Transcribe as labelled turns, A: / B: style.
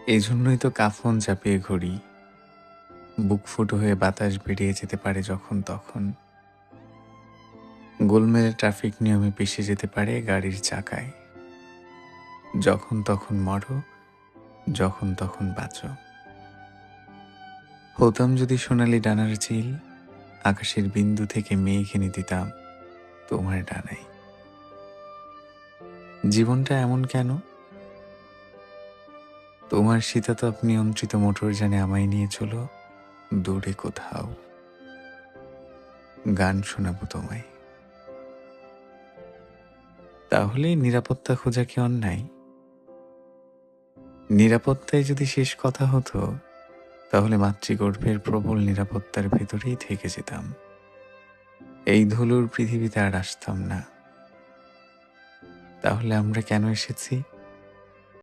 A: এই জন্যই তো কাফন চাপিয়ে ঘুরি, বুক ফুটো হয়ে বাতাস বেরিয়ে যেতে পারে যখন তখন। গোলমেলে ট্রাফিক নিয়মে পিষে যেতে পারে গাড়ির চাকায়। যখন তখন মরো, যখন তখন বাঁচো। হতাম যদি সোনালি ডানার চিল, আকাশের বিন্দু থেকে মেঘ এনে দিতাম তোমার ডানায়। জীবনটা এমন কেন? তোমার শীতাতপ নিয়ন্ত্রিত মোটরযানে আমায় নিয়ে চলো দূরে কোথাও। গান শোনাবো তোমায়। তাহলে নিরাপত্তা খোঁজা কি অন্যায়? নিরাপত্তায় যদি শেষ কথা হতো, তাহলে মাতৃগর্ভের প্রবল নিরাপত্তার ভেতরেই থেকে যেতাম। এই ধুলোর পৃথিবীতে আর আসতাম না। তাহলে আমরা কেন এসেছি?